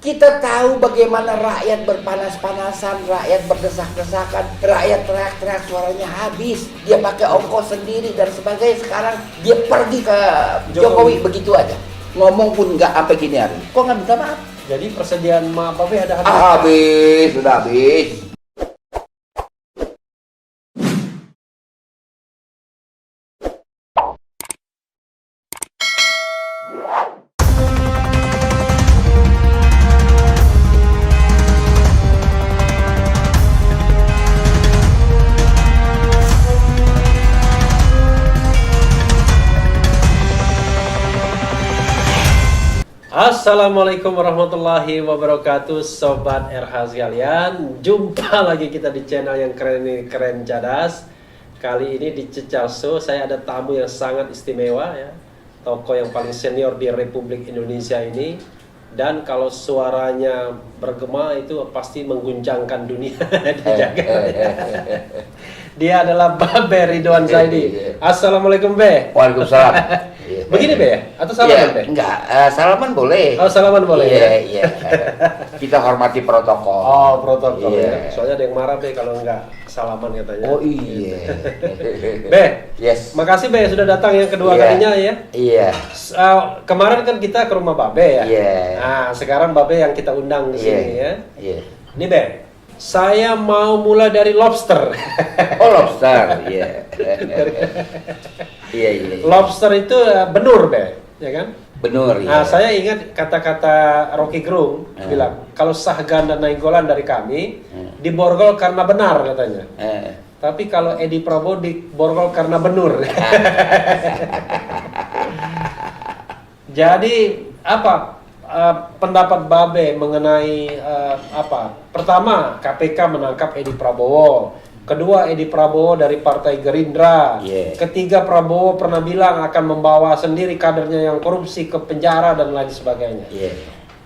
Kita tahu bagaimana rakyat berpanas-panasan, rakyat berdesak-desakan, rakyat teriak-teriak suaranya habis. Dia pakai ongkos sendiri dan sebagainya. Sekarang dia pergi ke Jokowi begitu aja. Ngomong pun nggak sampai gini hari. Kok nggak minta maaf? Jadi persediaan maaf Babe ada habis? Habis, sudah habis. Assalamualaikum warahmatullahi wabarakatuh, Sobat RH sekalian. Jumpa lagi kita di channel yang keren ini, Keren Cadas. Kali ini di Cecalso saya ada tamu yang sangat istimewa ya, tokoh yang paling senior di Republik Indonesia ini. Dan kalau suaranya bergema itu pasti mengguncangkan dunia di jagat. Dia adalah Babe Ridwan Zaidi. Assalamualaikum Be. Waalaikumsalam. Begini Be ya? Atau salaman Be? Enggak, salaman boleh. Oh, salaman boleh ya? Iya. Kita hormati protokol. Oh, protokol Iya. ya. Soalnya ada yang marah Be kalau enggak salaman katanya. Oh iya. Be, Yes. makasih Be sudah datang yang kedua Iya. kalinya ya. Iya. Kemarin kan kita ke rumah Babe ya. Iya. Nah, sekarang Babe yang kita undang di Iya. sini ya. Iya. Ini Be, saya mau mulai dari lobster. Oh, lobster. Iya. Iya. Lobster itu benur Be, ya kan? Benur ya. Nah, saya ingat kata-kata Rocky Gerung bilang, kalau Sahgan dan Nainggolan dari kami diborgol karena benar katanya. Tapi kalau Edi Prabowo diborgol karena benur. Jadi apa pendapat Babe mengenai apa? Pertama, KPK menangkap Edi Prabowo. Kedua, Edi Prabowo dari Partai Gerindra. Yeah. Ketiga, Prabowo pernah bilang akan membawa sendiri kadernya yang korupsi ke penjara dan lain sebagainya. Iya.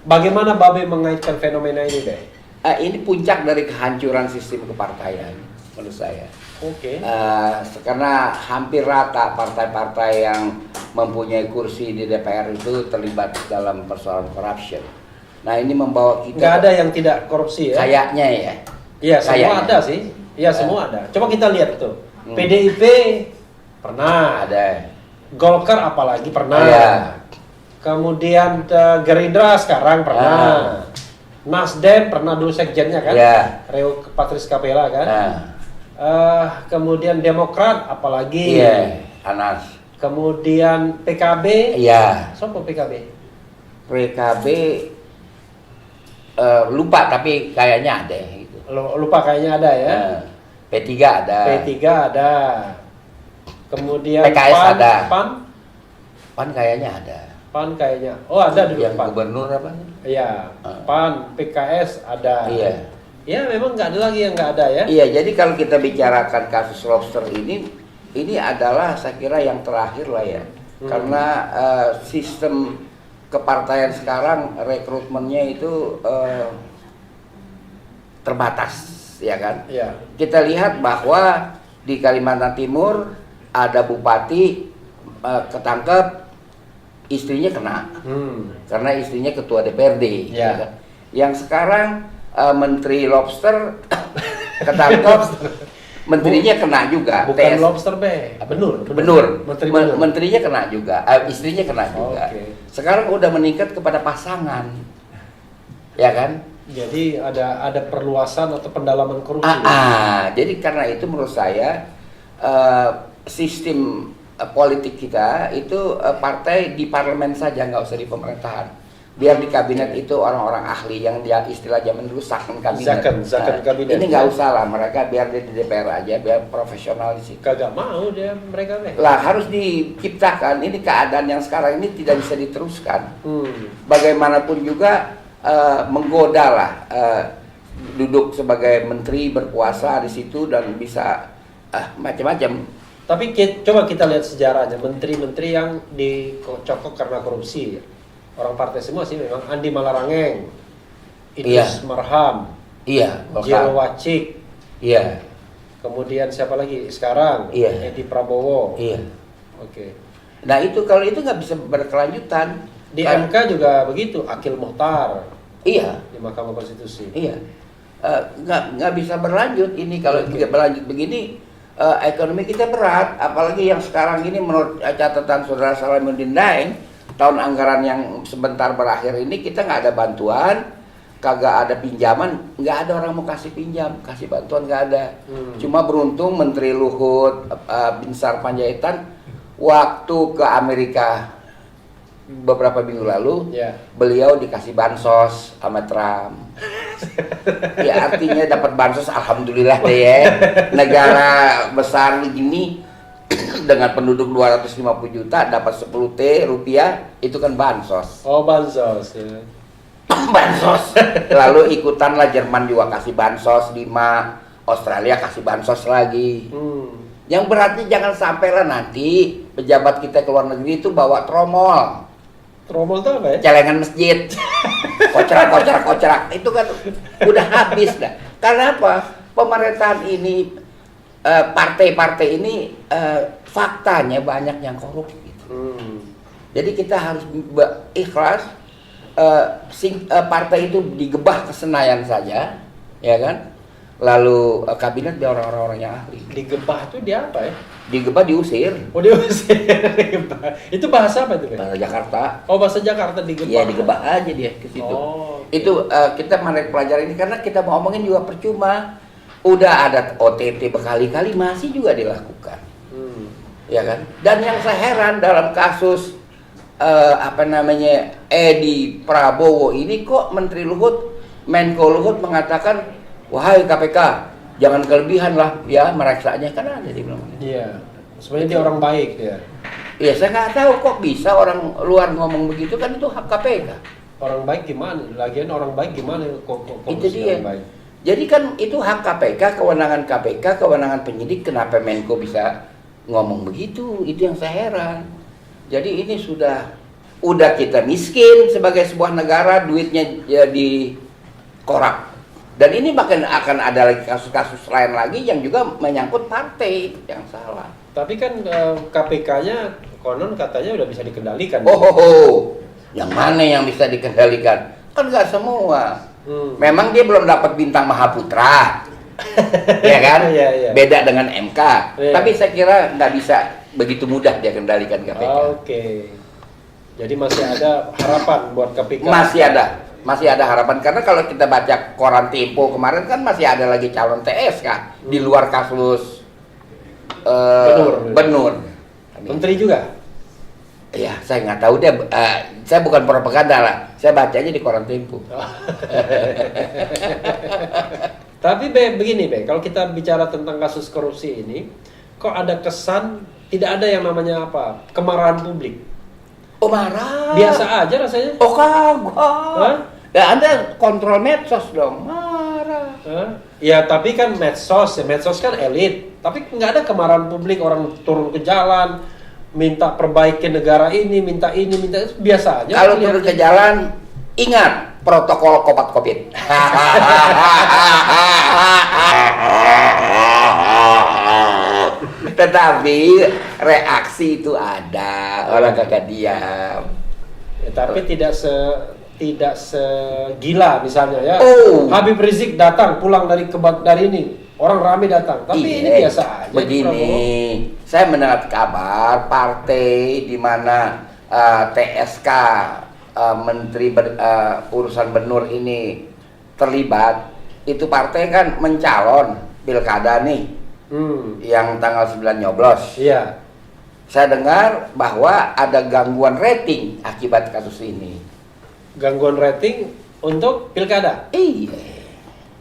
Bagaimana Babe mengaitkan fenomena ini, Be? Ini puncak dari kehancuran sistem kepartaian menurut saya. Oke. Karena hampir rata partai-partai yang mempunyai kursi di DPR itu terlibat dalam persoalan corruption. Nah, ini membawa kita Nggak ada yang tidak korupsi ya? kayaknya ya. Iya, semua Kayaknya. ada sih. Iya, semua ada. Coba kita lihat tuh. PDIP pernah. Ada. Golkar apalagi pernah. Iya. Kemudian Gerindra sekarang pernah. Nasdem pernah dulu sekjennya kan? Iya. Reo Patris Kapela kan? Kemudian Demokrat apalagi? Iya, Anas. Kemudian PKB? Iya. Siapa PKB? PKB lupa tapi kayaknya ada gitu. Lupa kayaknya ada ya. P3 ada. P3 ada. Kemudian PKS ada. PAN Kayaknya ada. PAN kayaknya. Oh, ada dulu Yang PAN. gubernur apa? Iya. PAN, PKS ada. Iya. Ya, memang nggak ada lagi yang nggak ada ya. Iya, jadi kalau kita bicarakan kasus lobster ini adalah saya kira yang terakhir lah ya. Karena sistem kepartaian sekarang rekrutmennya itu terbatas, ya kan? Iya. Kita lihat bahwa di Kalimantan Timur ada bupati ketangkep, istrinya kena, karena istrinya ketua DPRD. Ya. kan? Yang sekarang menteri lobster ketangkep, menterinya kena juga. Bukan lobster Be, benur. Menteri benur. Menterinya kena juga, istrinya kena juga. Oke. Sekarang udah meningkat kepada pasangan, ya kan? Jadi ada perluasan atau pendalaman korupsi. Jadi karena itu menurut saya sistem politik kita itu partai di parlemen saja, nggak usah di pemerintahan. Biar di kabinet itu orang-orang ahli yang dia istilah zaman dulu sakon kabinet. Zakon kabinet. Ini nggak usah lah, mereka biar di DPR aja, biar profesional di situ. Kagak mau dia mereka Be. Lah harus diciptakan. Ini keadaan yang sekarang ini tidak bisa diteruskan. Bagaimanapun juga menggoda lah duduk sebagai menteri berkuasa di situ dan bisa macam-macam. Tapi coba kita lihat sejarahnya, menteri-menteri yang dicokok karena korupsi. Orang partai semua sih memang. Andi Malarangeng, Idrus Marham, Jero Wacik, kemudian siapa lagi sekarang? Edi Prabowo. Oke. Nah itu kalau itu nggak bisa berkelanjutan. Di MK juga begitu, Akil Muhtar. Iya, di Mahkamah Konstitusi. iya. Nggak bisa berlanjut ini kalau kita berlanjut begini. Ekonomi kita berat, apalagi yang sekarang ini menurut catatan Saudara Salamuddin Daeng, tahun anggaran yang sebentar berakhir ini kita nggak ada bantuan, kagak ada pinjaman, nggak ada orang mau kasih pinjam, kasih bantuan nggak ada. Cuma beruntung Menteri Luhut Binsar Panjaitan waktu ke Amerika beberapa minggu lalu, beliau dikasih bansos sama Trump. Ya artinya dapat bansos, alhamdulillah deh ya. Negara besar begini dengan penduduk 250 juta dapat 10 T rupiah, itu kan bansos. Oh, bansos. Ya. Bansos. Lalu ikutanlah Jerman juga kasih bansos 5, Australia kasih bansos lagi. Yang beratnya jangan sampailah nanti pejabat kita ke luar negeri itu bawa tromol. Tromol itu apa ya? Celengan masjid. Kocrak. Itu kan udah habis dah. Karena apa? Pemerintahan ini, partai-partai ini faktanya banyak yang korup gitu. Jadi kita harus ikhlas. Partai itu digebah ke Senayan saja, ya kan? Lalu kabinet dia orang-orang yang ahli. Digebah itu dia apa ya? Digebah diusir. Oh, diusir. Itu bahasa apa itu? Bahasa Jakarta. Oh, bahasa Jakarta digebah. Iya, digebah aja dia ke situ. Oh, okay. Itu kita menarik pelajaran ini karena kita mau ngomongin juga percuma. Udah ada OTT berkali-kali masih juga dilakukan. Ya kan? Dan yang saya heran dalam kasus Edi Prabowo ini kok Menteri Luhut, Menko Luhut mengatakan, wahai KPK, jangan kelebihan lah ya meraksanya, kan ada dia bilang. Iya, sebenarnya dia orang baik dia. Iya, saya nggak tahu kok bisa orang luar ngomong begitu, kan itu hak KPK. Orang baik gimana? Lagian orang baik gimana kok Itu dia. Baik? Jadi kan itu hak KPK, kewenangan penyidik, kenapa Menko bisa ngomong begitu? Itu yang saya heran. Jadi ini udah kita miskin sebagai sebuah negara, duitnya jadi korak. Dan ini bahkan akan ada lagi kasus-kasus lain lagi yang juga menyangkut partai yang salah. Tapi kan KPK-nya konon katanya udah bisa dikendalikan. Yang mana yang bisa dikendalikan? Kan nggak semua. Memang dia belum dapat bintang Mahaputra, ya kan? Iya. Beda dengan MK. Iya. Tapi saya kira nggak bisa begitu mudah dia kendalikan KPK. Oke. Jadi masih ada harapan buat KPK. Masih ada harapan karena kalau kita baca koran Tempo kemarin kan masih ada lagi calon TSK di luar kasus Benur. Menteri juga? Ya, saya nggak tahu deh. Saya bukan propaganda lah. Saya baca aja di koran Tempo. Tapi begini kalau kita bicara tentang kasus korupsi ini, kok ada kesan tidak ada yang namanya apa? Kemarahan publik. Oh, marah. Biasa aja rasanya. Oh, kagak. Ya Anda kontrol medsos dong. Marah. Ya tapi kan medsos kan elit. Tapi nggak ada kemarahan publik, orang turun ke jalan minta perbaiki negara ini, minta itu, biasa aja. Kalau turun ke jalan, ingat protokol COVID. Tetapi reaksi itu ada, orang kagak diam. Ya, tapi tidak segila misalnya ya. Habib Rizik datang pulang dari ini, orang ramai datang. Tapi ini biasa aja. Begini, saya mendengar kabar partai di mana TSK Menteri urusan Benur ini terlibat. Itu partai kan mencalon pilkada nih. Yang tanggal 9 nyoblos. Iya. Saya dengar bahwa ada gangguan rating akibat kasus ini. Gangguan rating untuk pilkada? Iya.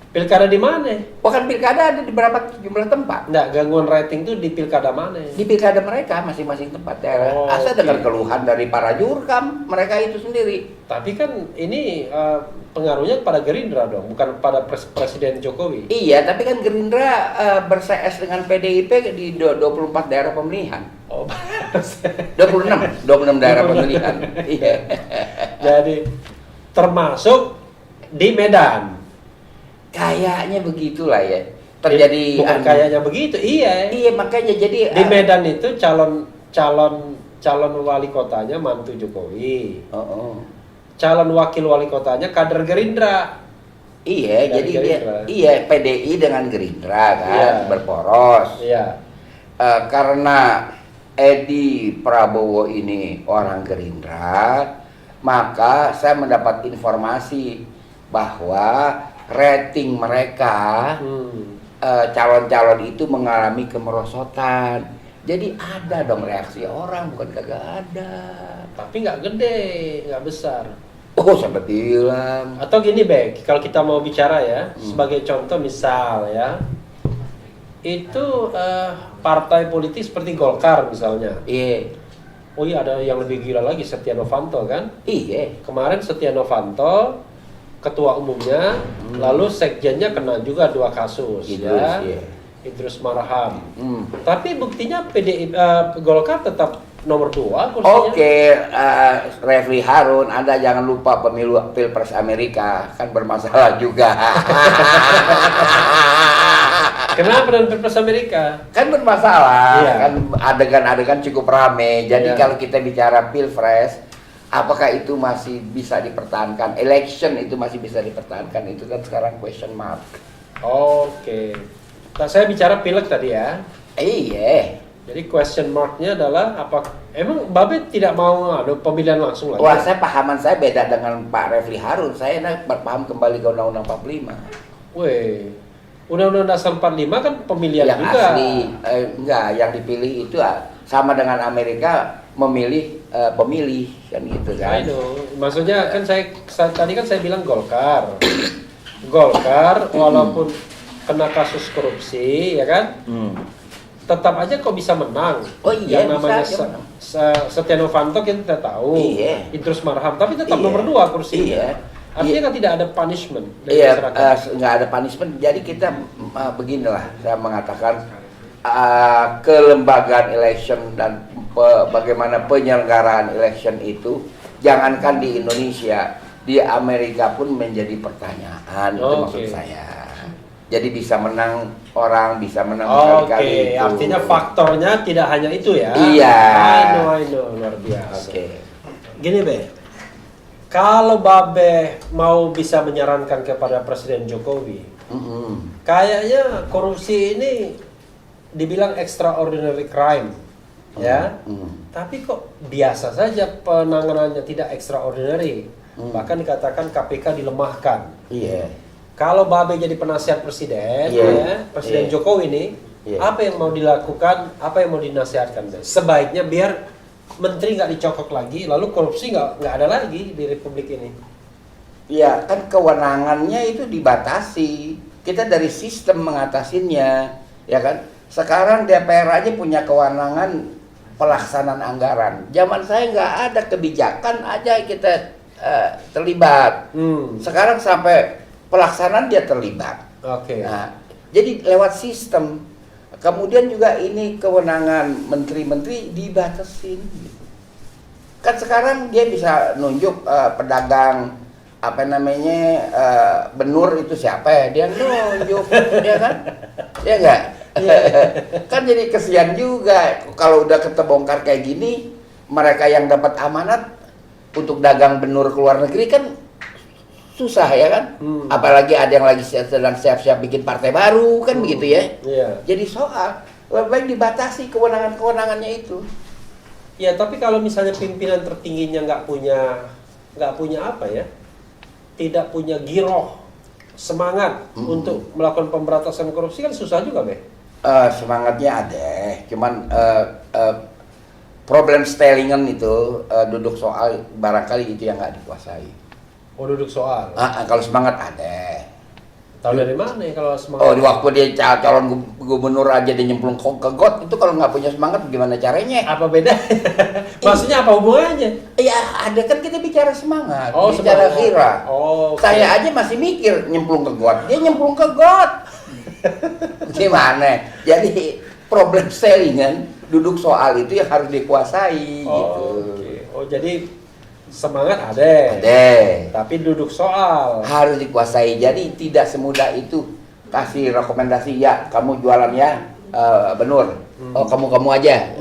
Pilkada di mana? Bukan pilkada, ada di beberapa jumlah tempat. Enggak, gangguan rating itu di pilkada mana? Di pilkada mereka masing-masing tempat daerah. Saya dengar keluhan dari para jurkam mereka itu sendiri. Tapi kan ini pengaruhnya kepada Gerindra dong, bukan pada Presiden Jokowi. Iya, tapi kan Gerindra ber-CS dengan PDIP di 24 daerah pemilihan. 26 daerah pemilihan. Iya. Jadi termasuk di Medan. Kayaknya begitulah ya. Terjadi bukan kayaknya begitu, iya. Iya, makanya jadi di Medan itu calon wali kotanya mantu Jokowi. calon wakil wali kotanya kader Gerindra. Iya, Dari jadi dia, Gerindra. iya PDI dengan Gerindra kan Iya. berporos. Iya. Karena Edi Prabowo ini orang Gerindra, maka saya mendapat informasi bahwa rating mereka Hmm. calon-calon itu mengalami kemerosotan. Jadi ada dong reaksi orang, bukan kagak ada. Tapi nggak gede, nggak besar. Oh, sampai bilang. Atau gini, Bek, kalau kita mau bicara ya, sebagai contoh misal ya, itu partai politik seperti Golkar misalnya. Iya, Oh iya, ada yang lebih gila lagi, Setia Novanto kan. iya. Kemarin Setia Novanto, ketua umumnya, lalu sekjennya kena juga 2 kasus. Idrus, ya. iya. Idrus Marham. Hmm. Tapi buktinya Golkar tetap nomor 2 kursinya. Oke, Refli Harun, Anda jangan lupa pemilu Pilpres Amerika kan bermasalah juga. Kenapa dengan Pilpres Amerika? Kan bermasalah, Iya. kan adegan-adegan cukup rame. Jadi Iya. kalau kita bicara Pilpres, apakah itu masih bisa dipertahankan? Election itu masih bisa dipertahankan? Itu kan sekarang question mark. Oke. Nah, saya bicara pileg tadi ya. Iya. Jadi question mark-nya adalah apa? Emang Babe tidak mau ada pemilihan langsung lagi? Wah, pahaman saya beda dengan Pak Refli Harun. Saya berpaham kembali ke Undang-Undang 45. Weh, Undang-Undang Dasar 45 kan pemilihan Yang juga. asli, enggak, yang dipilih itu sama dengan Amerika memilih pemilih kan gitu kan. I know. Maksudnya kan tadi kan saya bilang Golkar. Golkar walaupun kena kasus korupsi ya kan, tetap aja kok bisa menang. Oh iya, yang namanya bisa aja menang. Setia Novanto kita tahu. Iya. Idrus Marham, tapi tetap Iya. nomor 2 kursinya. Iya. Artinya kan tidak ada punishment dari Iya, masyarakat. nggak ada punishment. Jadi kita beginilah saya mengatakan kelembagaan election dan bagaimana penyelenggaraan election itu, jangankan di Indonesia, di Amerika pun menjadi pertanyaan. Itu maksud Oke. saya. Jadi bisa menang orang, bisa menang Oke, berkali-kali itu. artinya faktornya tidak hanya itu ya. Iya. I know, luar biasa. Oke. Gini Be, kalau Babe mau bisa menyarankan kepada Presiden Jokowi, kayaknya korupsi ini dibilang extraordinary crime, ya. Tapi kok biasa saja penanganannya, tidak extraordinary. Bahkan dikatakan KPK dilemahkan. Iya. Kalau Babe jadi penasihat presiden, Iya. ya, Presiden Iya. Jokowi ini, Iya. apa yang mau dilakukan, apa yang mau dinasihatkan? Be? Sebaiknya biar menteri nggak dicokok lagi, lalu korupsi nggak ada lagi di Republik ini. Ya kan kewenangannya itu dibatasi. Kita dari sistem mengatasinya, ya kan. Sekarang DPR aja punya kewenangan pelaksanaan anggaran. Zaman saya nggak ada kebijakan aja kita terlibat. Sekarang sampai pelaksanaan dia terlibat. Oke. Nah, jadi lewat sistem. Kemudian juga ini kewenangan menteri-menteri dibatasin. Kan sekarang dia bisa nunjuk pedagang apa namanya benur itu siapa ya, dia nunjuk, ya kan? Ya enggak? Kan jadi kesian juga kalau udah ketebongkar kayak gini, mereka yang dapat amanat untuk dagang benur ke luar negeri kan susah ya kan? Apalagi ada yang lagi sedang siap-siap bikin partai baru kan begitu ya. Iya. Jadi soal lebih baik dibatasi kewenangan-kewenangannya itu. Ya, tapi kalau misalnya pimpinan tertingginya nggak punya apa ya, tidak punya giroh, semangat untuk melakukan pemberantasan korupsi kan susah juga, Be. Semangatnya ada, cuman problem stylingan itu duduk soal barangkali itu yang nggak dikuasai. Oh, duduk soal. Kalau semangat ada. Tahu dari mana ya kalau semangat? Oh, di waktu dia calon gubernur aja dia nyemplung ke got, itu kalau nggak punya semangat gimana caranya? Apa beda? Maksudnya apa hubungannya? Iya, ada kan kita bicara semangat, Oh, bicara semangat. kira. Oh, oke. Saya aja masih mikir nyemplung ke got, dia nyemplung ke got. Gimana? Jadi problem stylingan duduk soal itu yang harus dikuasai gitu. Oke. Oh, jadi semangat ada. Ada. Tapi duduk soal. Harus dikuasai. Jadi tidak semudah itu kasih rekomendasi ya kamu jualan ya benur. Oh kamu aja.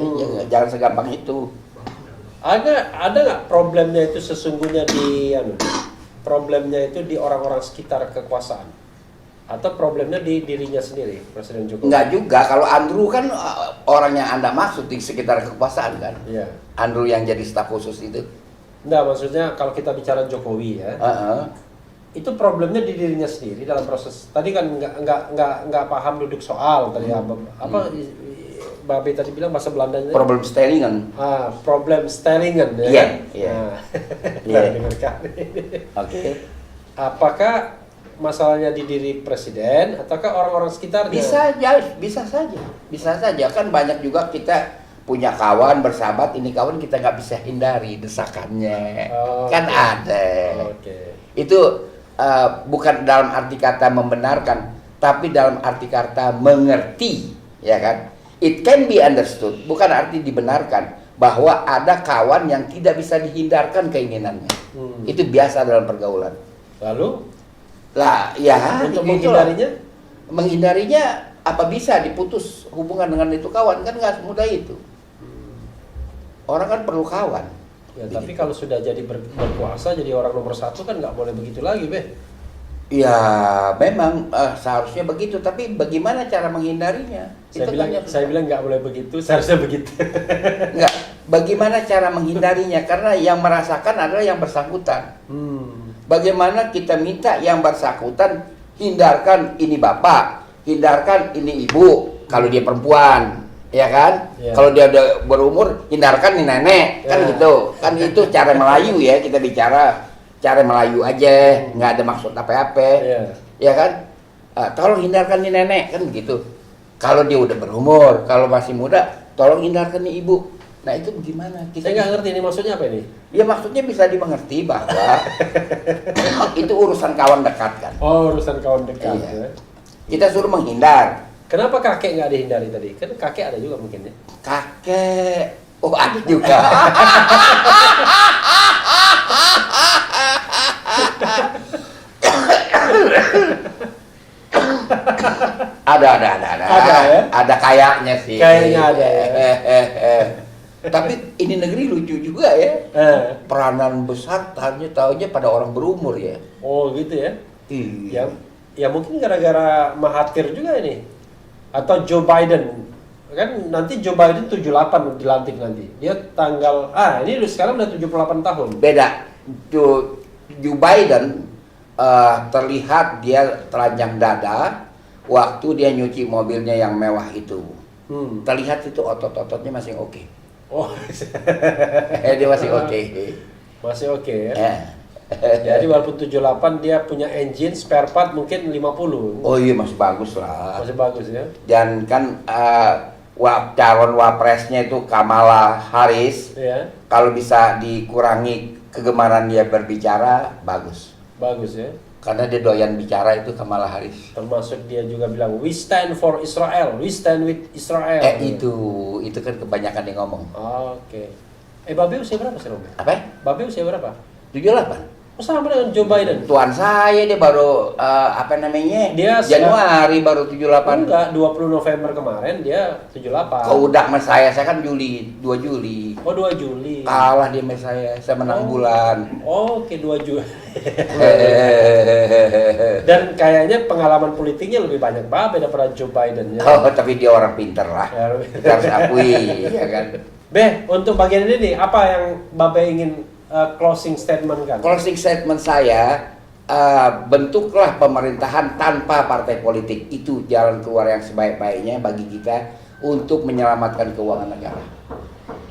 Jangan segampang itu. Ada nggak problemnya itu sesungguhnya problemnya itu di orang-orang sekitar kekuasaan atau problemnya di dirinya sendiri Presiden Jokowi? Enggak juga, kalau Andrew kan orang yang Anda maksud di sekitar kekuasaan kan. Iya. Andrew yang jadi staf khusus itu. Enggak, maksudnya kalau kita bicara Jokowi ya, itu problemnya di dirinya sendiri dalam proses. Tadi kan nggak paham duduk soal tadi apa Babe tadi bilang bahasa Belandanya. Problem stellingen. Problem stellingen ya. Iya, kan? iya. Nah, dengarkan. Oke. Apakah masalahnya di diri presiden ataukah orang-orang sekitarnya? Bisa saja kan banyak juga kita punya kawan bersahabat, ini kawan kita nggak bisa hindari desakannya. Kan ada. Itu bukan dalam arti kata membenarkan, tapi dalam arti kata mengerti, ya kan? It can be understood, bukan arti dibenarkan bahwa ada kawan yang tidak bisa dihindarkan keinginannya. Itu biasa dalam pergaulan. Lalu? Lah, ya. Untuk menghindarinya? Menghindarinya apa bisa diputus hubungan dengan itu kawan, kan nggak semudah itu. Orang kan perlu kawan. Ya, tapi kalau sudah jadi berkuasa, jadi orang nomor satu kan nggak boleh begitu lagi, Be. Ya, memang seharusnya begitu, tapi bagaimana cara menghindarinya? Saya bilang nggak boleh begitu, seharusnya begitu. Nggak, bagaimana cara menghindarinya? Karena yang merasakan adalah yang bersangkutan. Bagaimana kita minta yang bersangkutan hindarkan ini bapak, hindarkan ini ibu, kalau dia perempuan, ya kan? Ya. Kalau dia udah berumur, hindarkan ini nenek, kan gitu. Kan itu cara Melayu ya, kita bicara cara Melayu aja, nggak ada maksud apa-apa, ya kan? Tolong hindarkan nih nenek, kan begitu. Kalau dia udah berumur, kalau masih muda, tolong hindarkan nih ibu. Nah itu bagaimana? Saya nggak ngerti ini maksudnya apa ini? Ya maksudnya bisa dimengerti bahwa itu urusan kawan dekat kan. Oh, urusan kawan dekat. Iya. Kita suruh menghindar. Kenapa kakek nggak dihindari tadi? Kan kakek ada juga mungkin ya? Kakek, oh ada juga. Ada kayaknya sih. Kayaknya ada ya. Tapi ini negeri lucu juga ya. Peranan besar taunya pada orang berumur ya. Oh gitu ya. Iya. Ya mungkin gara-gara Mahathir juga ini. Atau Joe Biden. Kan nanti Joe Biden 78 dilantik nanti. Dia tanggal ini sekarang udah 78 tahun. Beda. Joe Biden terlihat dia telanjang dada waktu dia nyuci mobilnya yang mewah itu. Terlihat itu otot-ototnya masih oke. Oh, dia masih oke. Masih oke ya. Jadi walaupun 78 dia punya engine spare part mungkin 50. Oh iya masih bagus lah. Masih bagus ya. Dan kan calon wapresnya itu Kamala Harris. Iya. Kalau bisa dikurangi kegemaran dia berbicara bagus. Bagus ya. Karena dia doyan bicara itu Kamala Harris. Termasuk dia juga bilang we stand for Israel, we stand with Israel. Itu kan kebanyakan yang ngomong. Oke. Babe usia berapa sih, Robe? Apa? Babe usia berapa? 78. Oh, sama dengan Joe Biden. Tuan saya dia baru Dia Januari baru 78. Enggak, 20 November kemarin dia 78. Kau udah sama saya kan Juli, 2 Juli. Oh, 2 Juli. Kalah dia sama saya menang bulan. Oke, 2 Juli. Dan kayaknya pengalaman politiknya lebih banyak Babe daripada Joe Biden ya. Oh, tapi dia orang pinter lah. Kita harus akui, ya kan. Untuk bagian ini nih, apa yang Babe ingin closing statement kan? Closing statement saya, bentuklah pemerintahan tanpa partai politik. Itu jalan keluar yang sebaik-baiknya bagi kita untuk menyelamatkan keuangan negara.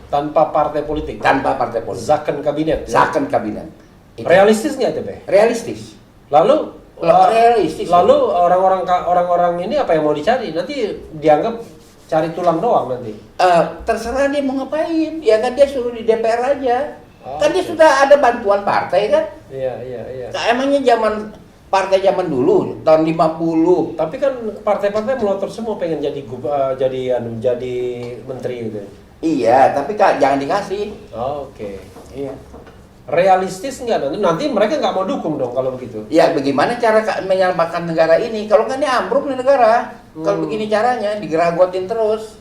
Tanpa partai politik? Tanpa partai politik. Zakon kabinet? Zakon kabinet. Itu. Realistis nggak itu, Be? Realistis. Lalu realistis. Lalu orang-orang ini apa yang mau dicari? Nanti dianggap cari tulang doang nanti. Terserah dia mau ngapain. Ya kan dia suruh di DPR aja. Kan dia sudah ada bantuan partai kan? Iya. Nah, emangnya partai zaman dulu tahun 50. Tapi kan partai-partai melotot semua pengen jadi menteri gitu. Iya, tapi jangan dikasih. Oke. Iya. Realistis nggak nanti mereka nggak mau dukung dong kalau begitu. Ya bagaimana cara menyelamatkan negara ini? Kalau nggak ini ambruk nih negara. Kalau begini caranya digeragotin terus.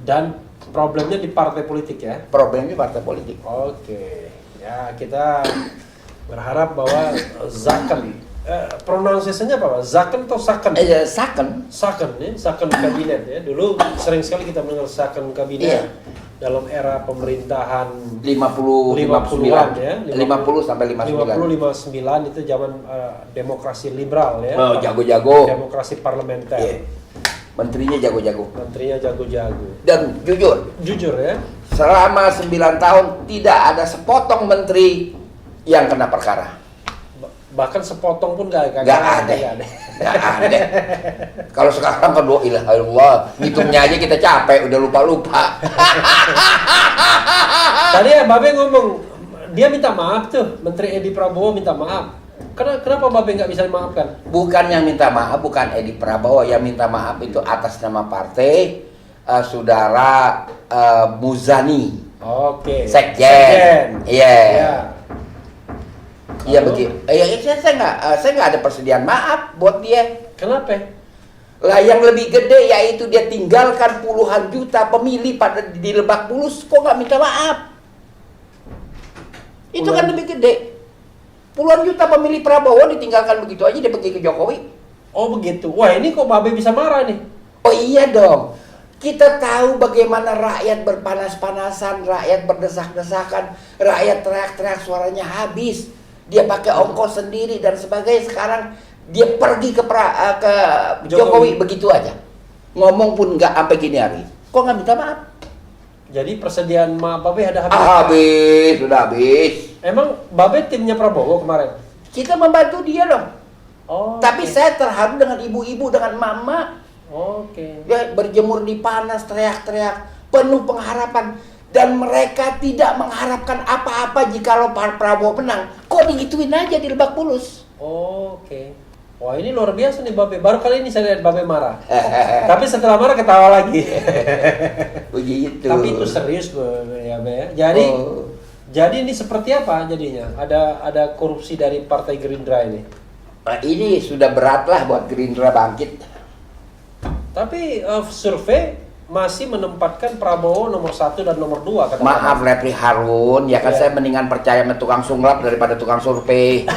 Dan Problemnya di partai politik ya. Problemnya partai politik. Oke, ya kita berharap bahwa Zaken, pronunciasinya apa Pak? Zaken atau Saken? Saken. Saken ya, Saken kabinet ya. Dulu sering sekali kita mendengar Saken kabinet dalam era pemerintahan 50-59 ya. 50 sampai 59. 59 itu zaman demokrasi liberal ya. Oh, jago-jago. Demokrasi parlementer. Iya. Menterinya jago-jago. Menterinya jago-jago. Dan Jujur ya. selama 9 tahun tidak ada sepotong menteri yang kena perkara. Bahkan sepotong pun gak ada. Kalau sekarang kan doa ilah Allah, ngitungnya aja kita capek, udah lupa-lupa. Tadi ya Babe ngomong, dia minta maaf tuh, Menteri Edi Prabowo minta maaf. Kenapa Babe nggak bisa memaafkan? Bukan yang minta maaf, bukan Edi Prabowo, yang minta maaf itu atas nama partai, saudara Muzani. Oke. Sekjen. Iya. Iya Lalu? begitu. Saya nggak ada persediaan maaf buat dia. Kenapa? Lah yang lebih gede yaitu dia tinggalkan puluhan juta pemilih pada di Lebak Bulus, kok nggak minta maaf? Itu kan lebih gede. Puluhan juta pemilih Prabowo ditinggalkan begitu aja dia pergi ke Jokowi. Oh begitu. Wah ini kok Babe bisa marah nih? Oh iya dong. Kita tahu bagaimana rakyat berpanas-panasan, rakyat berdesak-desakan, rakyat teriak-teriak suaranya habis. Dia pakai ongkos sendiri dan sebagainya. Sekarang dia pergi ke Jokowi begitu aja. Ngomong pun nggak sampai gini hari. Kok nggak minta maaf? Jadi persediaan maaf Babe ada habis? Habis, sudah habis. Emang Babe timnya Prabowo kemarin? Kita membantu dia dong. Oh. Tapi oke. saya terharu dengan ibu-ibu, dengan mama. Oke. Dia berjemur di panas, teriak-teriak, penuh pengharapan. Dan mereka tidak mengharapkan apa-apa jikalau Pak Prabowo menang. Kok digituin aja di Lebak Bulus? Oke. Wah ini luar biasa nih Babe. Baru kali ini saya lihat Babe marah. Tapi setelah marah ketawa lagi. Begitu. Tapi itu serius ya Be. Jadi ini seperti apa jadinya? Ada korupsi dari Partai Gerindra ini. Nah, ini sudah berat lah buat Gerindra bangkit. Tapi survei masih menempatkan Prabowo nomor 1 dan nomor 2 kata Maaf Repri Harun, ya kan Ya. saya mendingan percaya sama tukang sunglap daripada tukang survei.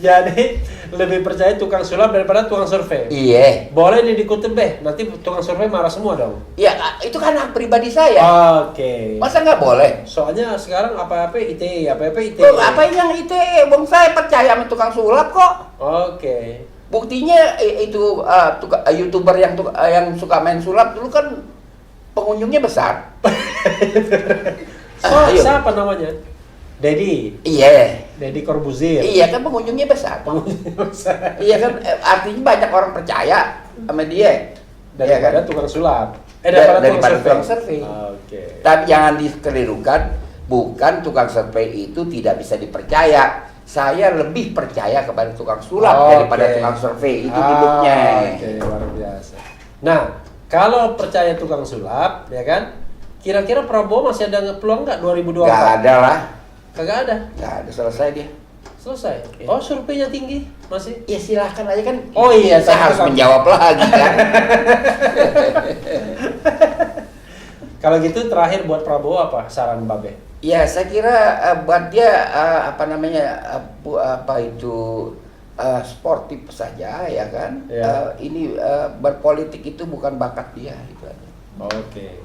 Jadi lebih percaya tukang sulap daripada tukang survei. Iya. Boleh nih dikutip deh, nanti tukang survei marah semua dong. Ya itu kan hak pribadi saya. Oke. Masa nggak boleh? Soalnya sekarang apa-apa ITE, apa-apa ITE. Loh, apa yang ITE? Bang saya percaya sama tukang sulap kok. Oke. Buktinya itu YouTuber yang suka main sulap dulu kan pengunjungnya besar. Ayo. Siapa namanya? Dedi. Iya. Dedi Corbuzier. Iya kan pengunjungnya besar. Iya kan artinya banyak orang percaya sama dia. Daripada Iya kan? tukang sulap. Daripada tukang survei. Oke. Tapi jangan dikelirukan, bukan tukang survei itu tidak bisa dipercaya. Saya lebih percaya kepada tukang sulap daripada tukang survei. Itu duduknya. Oke, luar biasa. Nah, kalau percaya tukang sulap, ya kan? Kira-kira Prabowo masih ada peluang nggak 2024? Gak ada lah. Kagak ada. Gak ada, selesai dia. Selesai. Iya. Oh, surveinya tinggi masih. Ya silahkan aja kan. Oh iya, saya harus tukang- menjawab lagi kan. Kalau gitu terakhir buat Prabowo apa saran Babe? Ya saya kira buat dia sportif saja ya kan. Ya. Ini berpolitik itu bukan bakat dia itu aja. Oke.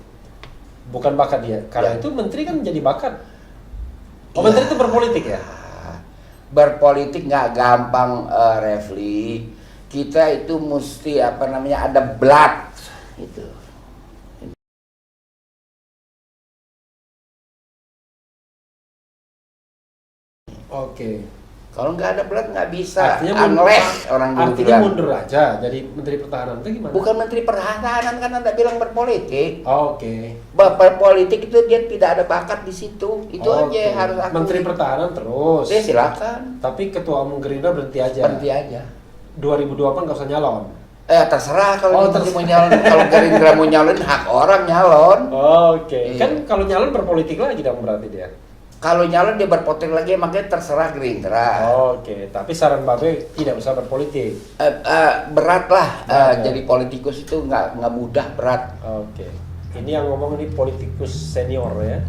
Bukan bakat dia. Karena Ya. itu menteri kan jadi bakat. Oh, Iya. menteri itu berpolitik ya? Berpolitik nggak gampang, Refli. Kita itu mesti ada blood itu. Oke. Kalau nggak ada blood nggak bisa. Artinya Unless orang dulu artinya bilang. mundur aja jadi menteri pertahanan itu gimana? Bukan menteri pertahanan kan anda bilang berpolitik. Oke. Berpolitik itu dia tidak ada bakat di situ. Itu aja Oke. harus aku. Menteri pertahanan terus. Dia silakan. Tapi ketua umum Gerindra berhenti aja. Berhenti aja. 2024 nggak usah nyalon. Terserah kalau Oh, dia mau nyalon. Kalau Gerindra mau nyalon hak orang nyalon. Oke. Iya. Kan kalau nyalon berpolitik lagi dong berarti dia. Kalau nyalon dia berpotensi lagi, makanya terserah Gerindra. Oke, tapi saran Babe tidak usah berpolitik. Berat lah, Berat, ya? jadi politikus itu nggak mudah, berat. Oke, ini yang ngomong ini politikus senior ya.